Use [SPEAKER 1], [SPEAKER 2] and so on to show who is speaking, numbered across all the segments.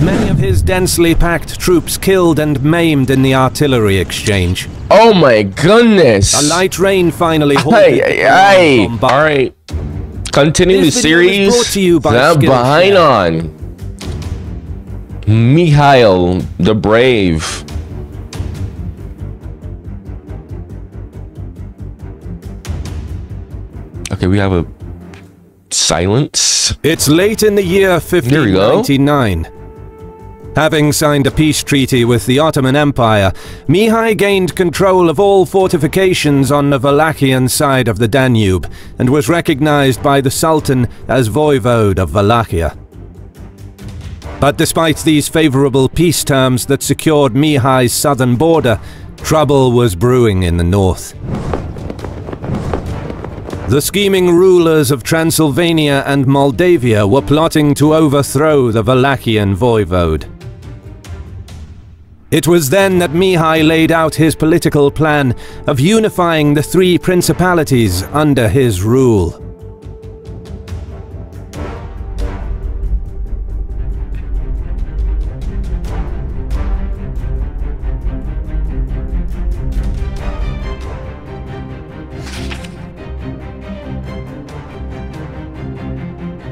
[SPEAKER 1] many of his densely packed troops killed and maimed in the artillery exchange.
[SPEAKER 2] Oh my goodness!
[SPEAKER 1] A light rain finally
[SPEAKER 2] halted. Alright. Continue the series.
[SPEAKER 1] Brought to you by
[SPEAKER 2] I'm behind on. Mikhail the Brave. Okay, we have a silence.
[SPEAKER 1] It's late in the year 1599. Having signed a peace treaty with the Ottoman Empire, Mihai gained control of all fortifications on the Wallachian side of the Danube and was recognized by the Sultan as voivode of Wallachia. But despite these favorable peace terms that secured Mihai's southern border, trouble was brewing in the north. The scheming rulers of Transylvania and Moldavia were plotting to overthrow the Wallachian voivode. It was then that Mihai laid out his political plan of unifying the three principalities under his rule.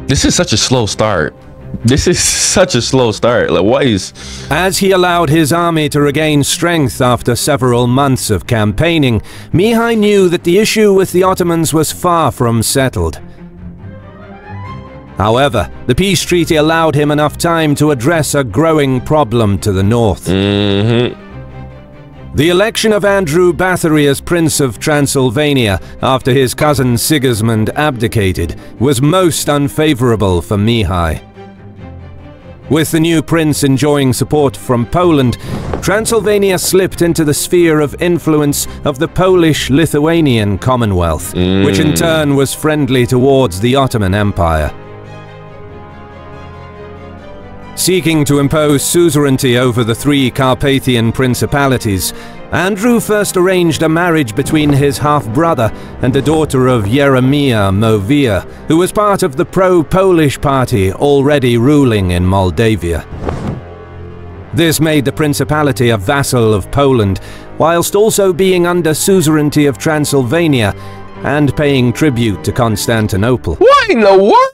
[SPEAKER 2] This is such a slow start. This is such a slow start. Like, what is...
[SPEAKER 1] As he allowed his army to regain strength after several months of campaigning, Mihai knew that the issue with the Ottomans was far from settled. However, the peace treaty allowed him enough time to address a growing problem to the north. The election of Andrew Bathory as Prince of Transylvania after his cousin Sigismund abdicated was most unfavorable for Mihai. With the new prince enjoying support from Poland, Transylvania slipped into the sphere of influence of the Polish-Lithuanian Commonwealth, which in turn was friendly towards the Ottoman Empire. Seeking to impose suzerainty over the three Carpathian principalities, Andrew first arranged a marriage between his half-brother and a daughter of Jeremiah Movia, who was part of the pro-Polish party already ruling in Moldavia. This made the principality a vassal of Poland, whilst also being under suzerainty of Transylvania and paying tribute to Constantinople.
[SPEAKER 2] What in the world?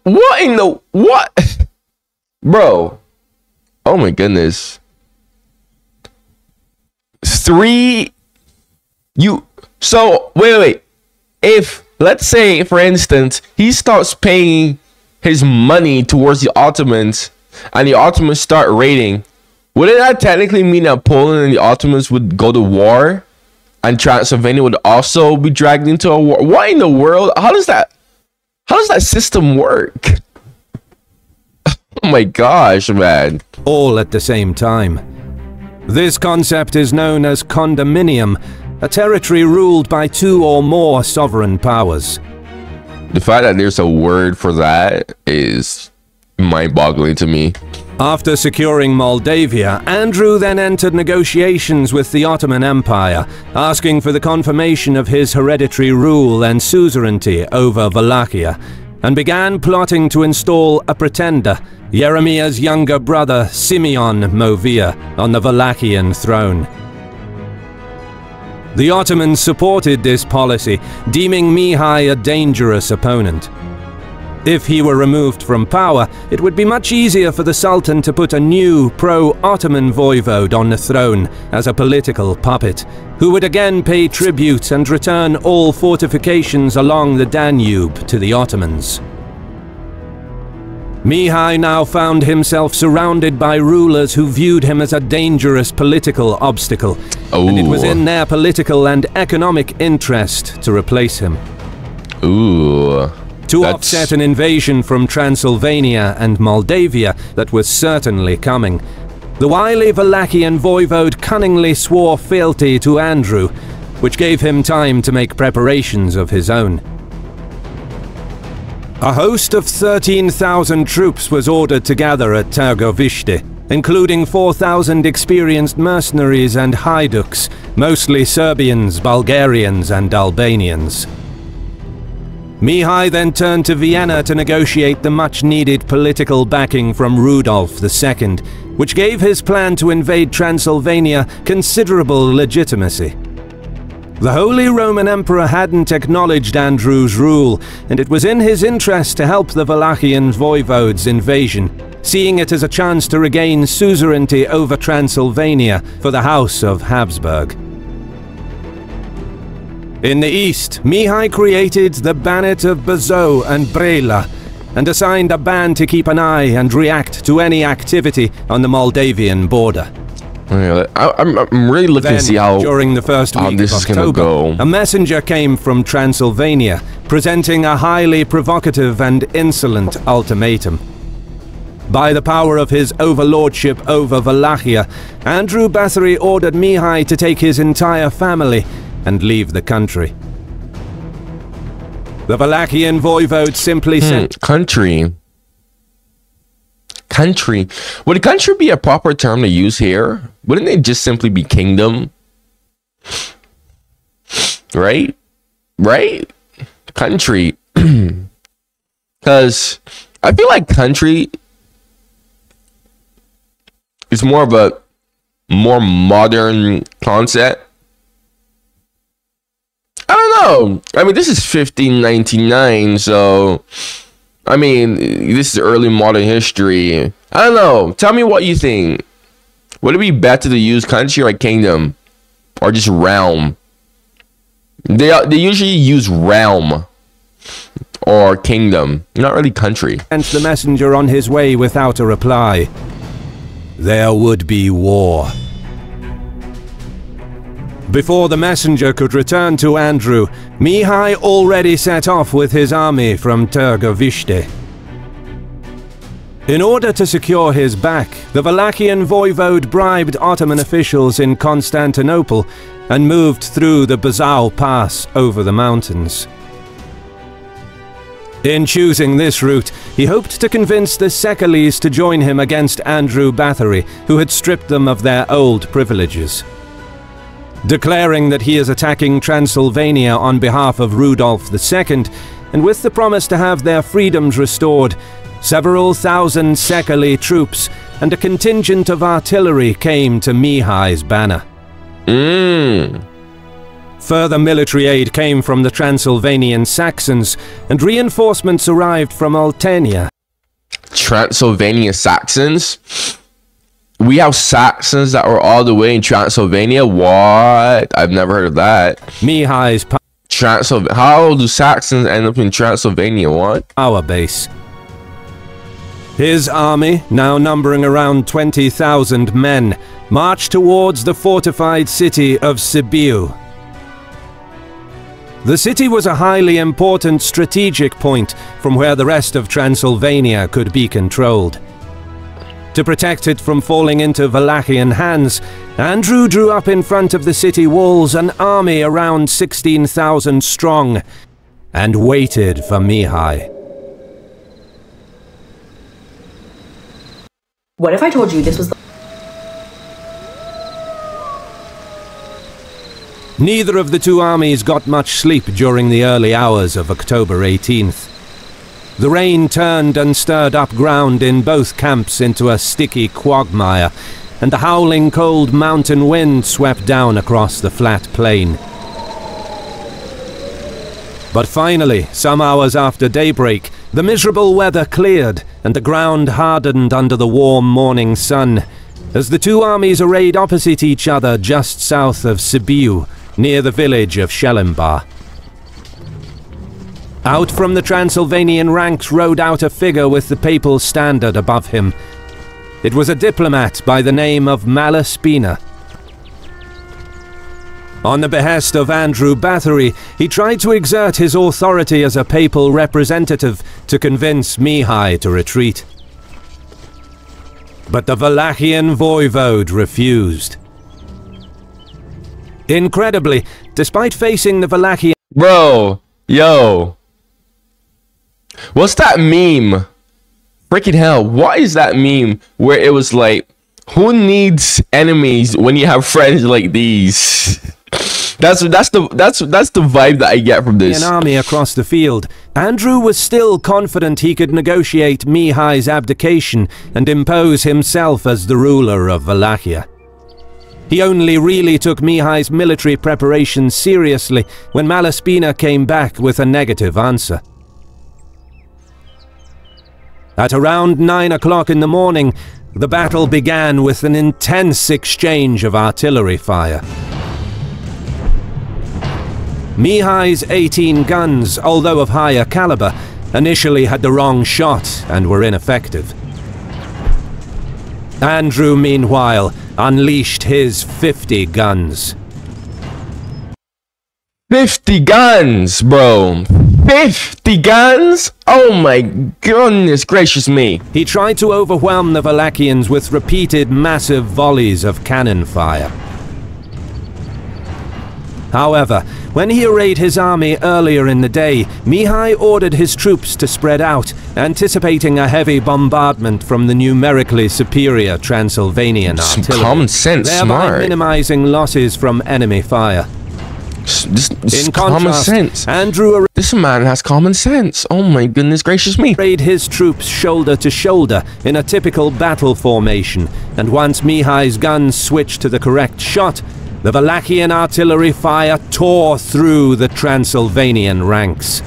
[SPEAKER 2] What in the... What? Bro. Oh my goodness. So, wait. If, let's say, for instance, he starts paying his money towards the Ottomans, and the Ottomans start raiding, wouldn't that technically mean that Poland and the Ottomans would go to war? And Transylvania would also be dragged into a war? What in the world? How does that system work? Oh my gosh, man.
[SPEAKER 1] All at the same time. This concept is known as condominium, a territory ruled by two or more sovereign powers.
[SPEAKER 2] The fact that there's a word for that is mind-boggling to me.
[SPEAKER 1] After securing Moldavia, Andrew then entered negotiations with the Ottoman Empire, asking for the confirmation of his hereditary rule and suzerainty over Wallachia, and began plotting to install a pretender, Jeremiah's younger brother Simeon Movia, on the Wallachian throne. The Ottomans supported this policy, deeming Mihai a dangerous opponent. If he were removed from power, it would be much easier for the Sultan to put a new pro-Ottoman voivode on the throne as a political puppet, who would again pay tribute and return all fortifications along the Danube to the Ottomans. Mihai now found himself surrounded by rulers who viewed him as a dangerous political obstacle, and it was in their political and economic interest to replace him. To offset an invasion from Transylvania and Moldavia that was certainly coming, the wily Wallachian voivode cunningly swore fealty to Andrew, which gave him time to make preparations of his own. A host of 13,000 troops was ordered to gather at Târgoviște, including 4,000 experienced mercenaries and haiduks, mostly Serbians, Bulgarians and Albanians. Mihai then turned to Vienna to negotiate the much-needed political backing from Rudolf II, which gave his plan to invade Transylvania considerable legitimacy. The Holy Roman Emperor hadn't acknowledged Andrew's rule, and it was in his interest to help the Wallachian voivodes' invasion, seeing it as a chance to regain suzerainty over Transylvania for the House of Habsburg. In the east, Mihai created the Banat of Bazou and Brela, and assigned a band to keep an eye and react to any activity on the Moldavian border.
[SPEAKER 2] I'm really looking to see how
[SPEAKER 1] during the first week
[SPEAKER 2] this
[SPEAKER 1] of
[SPEAKER 2] is gonna
[SPEAKER 1] October,
[SPEAKER 2] go.
[SPEAKER 1] a messenger came from Transylvania, presenting a highly provocative and insolent ultimatum. By the power of his overlordship over Wallachia, Andrew Bathory ordered Mihai to take his entire family and leave the country. The Wallachian voivode simply said,
[SPEAKER 2] Country. Would country be a proper term to use here? Wouldn't it just simply be kingdom? Right? Country. Because I feel like country is more of a more modern concept. I don't know. I mean, this is 1599, so I mean, this is early modern history. I don't know. Tell me what you think. Would it be better to use country or kingdom, or just realm? They usually use realm or kingdom, not really country.
[SPEAKER 1] Sent the messenger on his way without a reply. There would be war. Before the messenger could return to Andrew, Mihai already set off with his army from Târgoviște. In order to secure his back, the Wallachian voivode bribed Ottoman officials in Constantinople and moved through the Bazou Pass over the mountains. In choosing this route, he hoped to convince the Szekelys to join him against Andrew Bathory, who had stripped them of their old privileges. Declaring that he is attacking Transylvania on behalf of Rudolf II, and with the promise to have their freedoms restored, several thousand Szekely troops and a contingent of artillery came to Mihai's banner. Further military aid came from the Transylvanian Saxons, and reinforcements arrived from Oltenia.
[SPEAKER 2] Transylvania Saxons? We have Saxons that were all the way in Transylvania? What? I've never heard of that.
[SPEAKER 1] Mihai's
[SPEAKER 2] how do Saxons end up in Transylvania? What?
[SPEAKER 1] power base. His army, now numbering around 20,000 men, marched towards the fortified city of Sibiu. The city was a highly important strategic point from where the rest of Transylvania could be controlled. To protect it from falling into Wallachian hands, Andrew drew up in front of the city walls an army around 16,000 strong and waited for Mihai.
[SPEAKER 3] What if I told you this was the...
[SPEAKER 1] Neither of the two armies got much sleep during the early hours of October 18th. The rain turned and stirred up ground in both camps into a sticky quagmire, and the howling cold mountain wind swept down across the flat plain. But finally, some hours after daybreak, the miserable weather cleared and the ground hardened under the warm morning sun, as the two armies arrayed opposite each other just south of Sibiu, near the village of Schellenbach. Out from the Transylvanian ranks rode out a figure with the papal standard above him. It was a diplomat by the name of Malaspina. On the behest of Andrew Bathory, he tried to exert his authority as a papal representative to convince Mihai to retreat. But the Wallachian voivode refused. Incredibly, despite facing the Wallachian...
[SPEAKER 2] Bro, yo. What's that meme? Freaking hell, what is that meme where it was like, who needs enemies when you have friends like these? That's the vibe that I get from this.
[SPEAKER 1] An army across the field, Andrew was still confident he could negotiate Mihai's abdication and impose himself as the ruler of Wallachia. He only really took Mihai's military preparations seriously when Malaspina came back with a negative answer. At around 9 o'clock in the morning, the battle began with an intense exchange of artillery fire. Mihai's 18 guns, although of higher caliber, initially had the wrong shot and were ineffective. Andrew, meanwhile, unleashed his 50 guns.
[SPEAKER 2] 50 guns, bro. 50 guns? Oh my goodness gracious me.
[SPEAKER 1] He tried to overwhelm the Wallachians with repeated massive volleys of cannon fire. However, when he arrayed his army earlier in the day, Mihai ordered his troops to spread out, anticipating a heavy bombardment from the numerically superior Transylvanian artillery,
[SPEAKER 2] common sense,
[SPEAKER 1] thereby
[SPEAKER 2] smart.
[SPEAKER 1] minimizing losses from enemy fire.
[SPEAKER 2] This
[SPEAKER 1] In
[SPEAKER 2] common
[SPEAKER 1] contrast,
[SPEAKER 2] sense.
[SPEAKER 1] Andrew
[SPEAKER 2] This man has common sense. Oh my goodness gracious me.
[SPEAKER 1] arrayed his troops shoulder to shoulder in a typical battle formation, and once Mihai's guns switched to the correct shot, the Wallachian artillery fire tore through the Transylvanian ranks.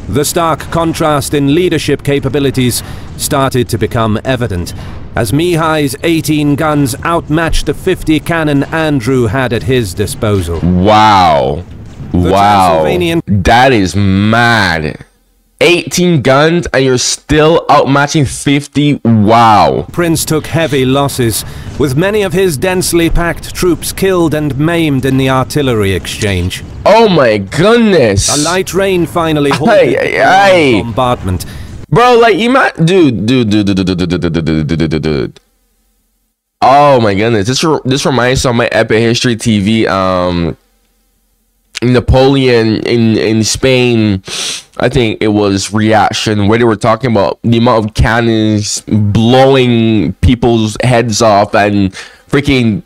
[SPEAKER 1] The stark contrast in leadership capabilities started to become evident, as Mihai's 18 guns outmatched the 50 cannon Andrew had at his disposal.
[SPEAKER 2] Wow. Wow.
[SPEAKER 1] Transylvanian-
[SPEAKER 2] That is mad. 18 guns and you're still outmatching 50. Wow.
[SPEAKER 1] Prince took heavy losses, with many of his densely packed troops killed and maimed in the artillery exchange.
[SPEAKER 2] Oh my goodness.
[SPEAKER 1] A light rain finally halted
[SPEAKER 2] Ay.
[SPEAKER 1] the bombardment.
[SPEAKER 2] Bro, like, dude. Oh my goodness. This reminds me of my Epic History TV, Napoleon in Spain. I think it was reaction where they were talking about the amount of cannons blowing people's heads off and freaking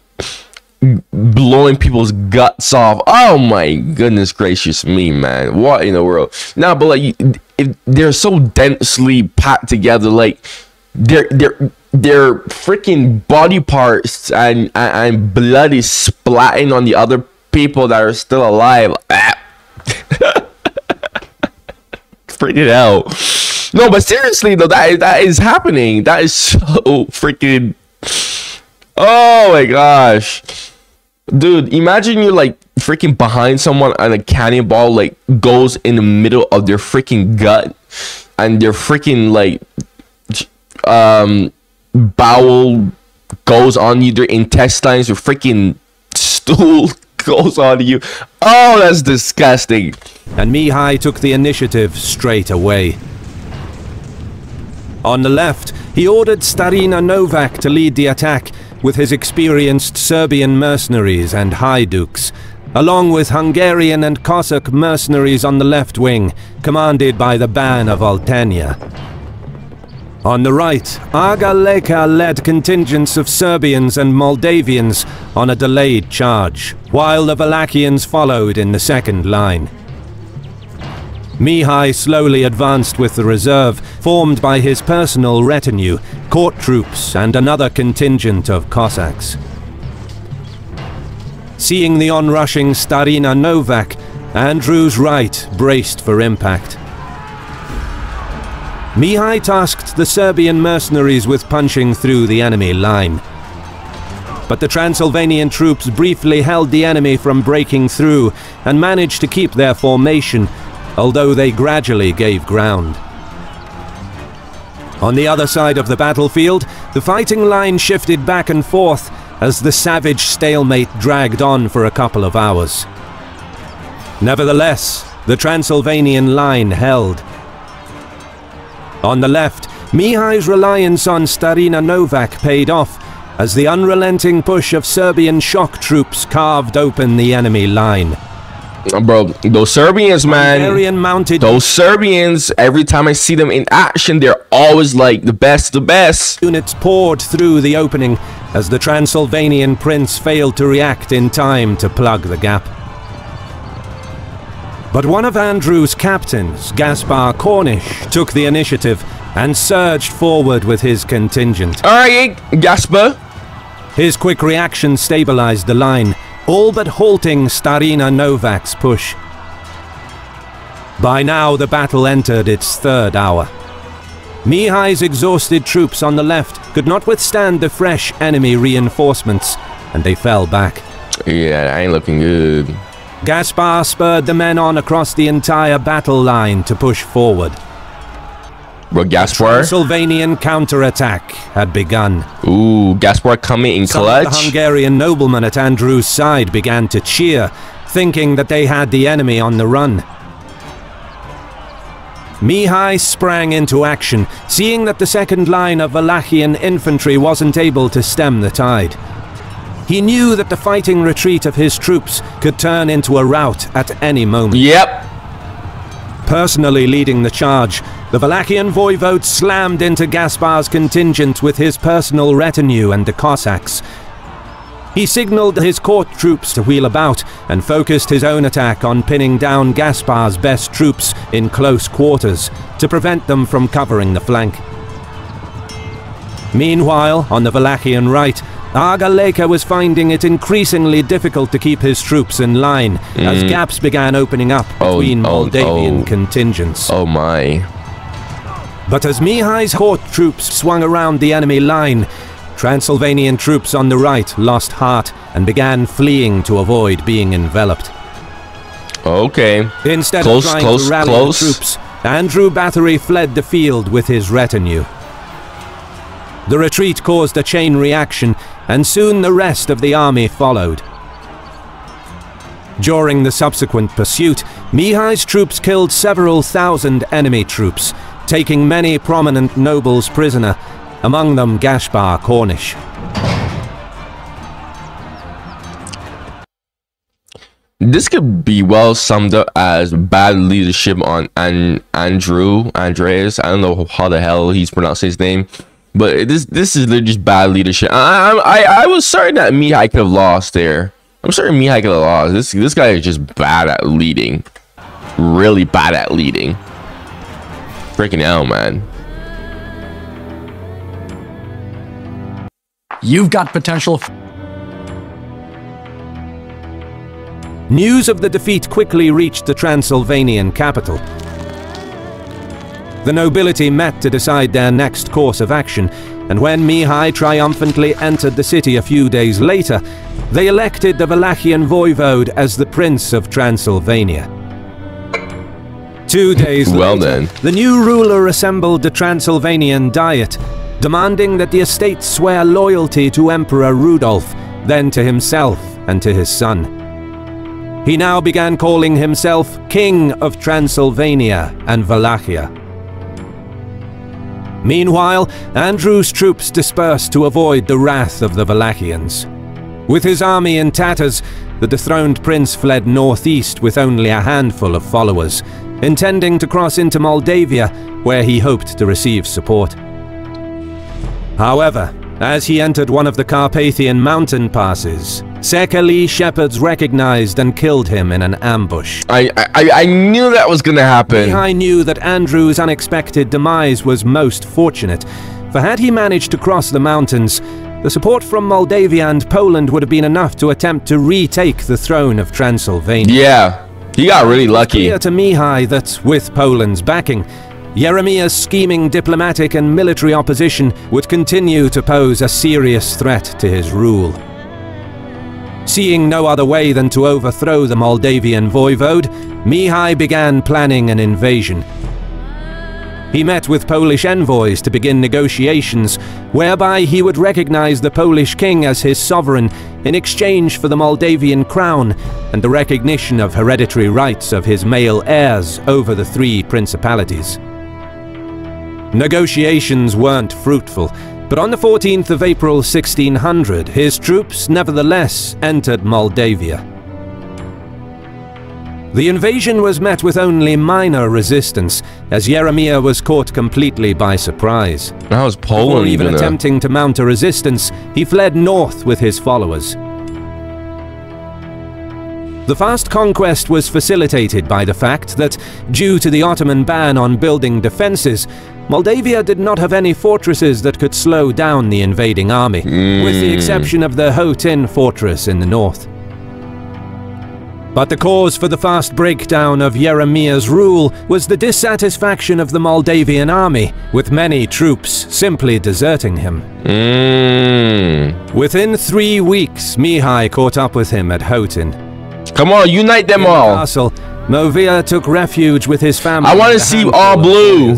[SPEAKER 2] blowing people's guts off. Oh my goodness gracious me, man. What in the world? Nah, but like, they're so densely packed together, like they're freaking body parts and blood is splatting on the other people that are still alive. Freaking hell. No, but seriously though, that is happening. That is so freaking, oh my gosh, dude. Imagine you're like freaking behind someone and a cannonball like goes in the middle of their freaking gut and their freaking like bowel goes on you, their intestines, your freaking stool goes on you. Oh, that's disgusting.
[SPEAKER 1] And Mihai took the initiative straight away. On the left, he ordered Starina Novak to lead the attack with his experienced Serbian mercenaries and Haiduks, along with Hungarian and Cossack mercenaries on the left wing, commanded by the Ban of Oltenia. On the right, Aga Leka led contingents of Serbians and Moldavians on a delayed charge, while the Wallachians followed in the second line. Mihai slowly advanced with the reserve, formed by his personal retinue, court troops and another contingent of Cossacks. Seeing the onrushing Starina Novak, Andrew's right braced for impact. Mihai tasked the Serbian mercenaries with punching through the enemy line. But the Transylvanian troops briefly held the enemy from breaking through and managed to keep their formation, although they gradually gave ground. On the other side of the battlefield, the fighting line shifted back and forth as the savage stalemate dragged on for a couple of hours. Nevertheless, the Transylvanian line held. On the left, Mihai's reliance on Starina Novak paid off, as the unrelenting push of Serbian shock troops carved open the enemy line.
[SPEAKER 2] Bro, those Serbians, man,
[SPEAKER 1] mounted
[SPEAKER 2] those Serbians, every time I see them in action, they're always like the best.
[SPEAKER 1] Units poured through the opening, as the Transylvanian prince failed to react in time to plug the gap. But one of Andrew's captains, Gaspar Cornish, took the initiative and surged forward with his contingent.
[SPEAKER 2] Alright, Gaspar.
[SPEAKER 1] His quick reaction stabilized the line, all but halting Starina Novak's push. By now, the battle entered its third hour. Mihai's exhausted troops on the left could not withstand the fresh enemy reinforcements, and they fell back.
[SPEAKER 2] Yeah, that ain't looking good.
[SPEAKER 1] Gaspar spurred the men on across the entire battle line to push forward.
[SPEAKER 2] Bro, Gaspar?
[SPEAKER 1] Transylvanian counterattack had begun.
[SPEAKER 2] Ooh, Gaspar coming in clutch.
[SPEAKER 1] Some of the Hungarian noblemen at Andrew's side began to cheer, thinking that they had the enemy on the run. Mihai sprang into action, seeing that the second line of Wallachian infantry wasn't able to stem the tide. He knew that the fighting retreat of his troops could turn into a rout at any moment.
[SPEAKER 2] Yep.
[SPEAKER 1] Personally leading the charge, the Wallachian voivode slammed into Gaspar's contingent with his personal retinue and the Cossacks. He signaled his court troops to wheel about and focused his own attack on pinning down Gaspar's best troops in close quarters to prevent them from covering the flank. Meanwhile, on the Wallachian right, Aga Leka was finding it increasingly difficult to keep his troops in line as gaps began opening up between Moldavian contingents.
[SPEAKER 2] Oh my.
[SPEAKER 1] But as Mihai's court troops swung around the enemy line, Transylvanian troops on the right lost heart and began fleeing to avoid being enveloped.
[SPEAKER 2] Okay.
[SPEAKER 1] Instead of trying to rally the troops, Andrew Bathory fled the field with his retinue. The retreat caused a chain reaction, and soon the rest of the army followed. During the subsequent pursuit, Mihai's troops killed several thousand enemy troops, taking many prominent nobles prisoner, among them Gaspar Cornish.
[SPEAKER 2] This could be well summed up as bad leadership on Andreas. I don't know how the hell he's pronounced his name, but this is literally just bad leadership. I was certain that Mihai could have lost there. I'm certain Mihai could have lost. This guy is just bad at leading, really bad at leading. Freaking hell, man.
[SPEAKER 3] You've got potential.
[SPEAKER 1] News of the defeat quickly reached the Transylvanian capital. The nobility met to decide their next course of action, and when Mihai triumphantly entered the city a few days later, they elected the Wallachian voivode as the Prince of Transylvania. 2 days later, the new ruler assembled the Transylvanian Diet, demanding that the estate swear loyalty to Emperor Rudolf, then to himself and to his son. He now began calling himself King of Transylvania and Wallachia. Meanwhile, Andrew's troops dispersed to avoid the wrath of the Wallachians. With his army in tatters, the dethroned prince fled northeast with only a handful of followers, intending to cross into Moldavia, where he hoped to receive support. However, as he entered one of the Carpathian mountain passes, Sekeli shepherds recognized and killed him in an ambush.
[SPEAKER 2] I knew that was gonna happen.
[SPEAKER 1] Mihai knew that Andrew's unexpected demise was most fortunate, for had he managed to cross the mountains, the support from Moldavia and Poland would have been enough to attempt to retake the throne of Transylvania.
[SPEAKER 2] Yeah, he got really lucky.
[SPEAKER 1] It was clear to Mihai that, with Poland's backing, Jeremiah's scheming diplomatic and military opposition would continue to pose a serious threat to his rule. Seeing no other way than to overthrow the Moldavian voivode, Mihai began planning an invasion. He met with Polish envoys to begin negotiations, whereby he would recognize the Polish king as his sovereign in exchange for the Moldavian crown and the recognition of hereditary rights of his male heirs over the 3 principalities. Negotiations weren't fruitful, but on the 14th of April 1600, his troops nevertheless entered Moldavia. The invasion was met with only minor resistance, as Jeremiah was caught completely by surprise.
[SPEAKER 2] That was Poland.
[SPEAKER 1] Before even attempting to mount a resistance, he fled north with his followers. The fast conquest was facilitated by the fact that, due to the Ottoman ban on building defences, Moldavia did not have any fortresses that could slow down the invading army, with the exception of the Hotin fortress in the north. But the cause for the fast breakdown of Jeremiah's rule was the dissatisfaction of the Moldavian army, with many troops simply deserting him. Within 3 weeks, Mihai caught up with him at Hotin.
[SPEAKER 2] Come on, unite them all.
[SPEAKER 1] In the castle, Movia took refuge with his family.
[SPEAKER 2] I want to see all blue.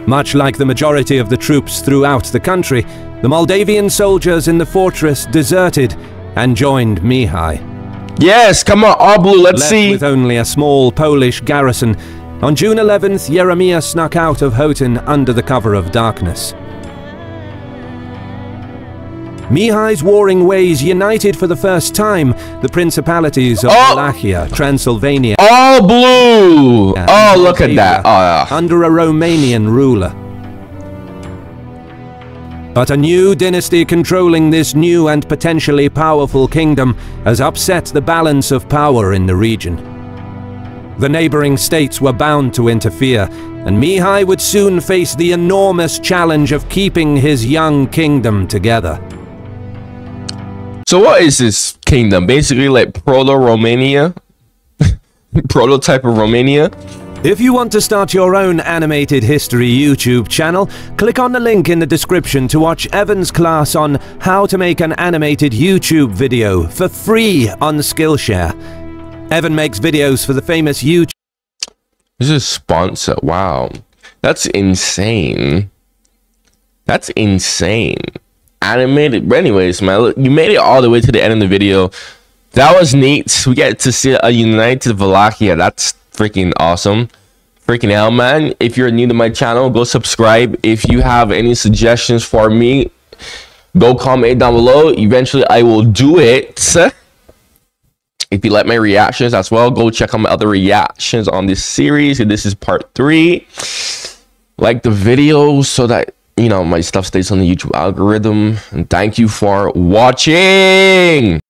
[SPEAKER 1] Much like the majority of the troops throughout the country, the Moldavian soldiers in the fortress deserted and joined Mihai.
[SPEAKER 2] Yes, come on, all blue, let's see.
[SPEAKER 1] With only a small Polish garrison, on June 11th, Jeremiah snuck out of Hotin under the cover of darkness. Mihai's warring ways united for the first time the principalities of Wallachia, Transylvania.
[SPEAKER 2] All blue! Oh, look at that.
[SPEAKER 1] Under a Romanian ruler. But a new dynasty controlling this new and potentially powerful kingdom has upset the balance of power in the region. The neighboring states were bound to interfere, and Mihai would soon face the enormous challenge of keeping his young kingdom together.
[SPEAKER 2] So what is this kingdom? Basically like Proto-Romania? Prototype of Romania?
[SPEAKER 1] If you want to start your own animated history YouTube channel, click on the link in the description to watch Evan's class on how to make an animated YouTube video for free on Skillshare. Evan makes videos for the famous YouTube...
[SPEAKER 2] This is sponsor. Wow. That's insane. That's insane. Animated. But anyways, man, look, you made it all the way to the end of the video. That was neat. We get to see a united Wallachia. That's freaking awesome. Freaking hell, man. If you're new to my channel, go subscribe. If you have any suggestions for me, go comment down below. Eventually I will do it. If you like my reactions as well, go check out my other reactions on this series. This is part 3. Like the video so that, you know, my stuff stays on the YouTube algorithm. And thank you for watching.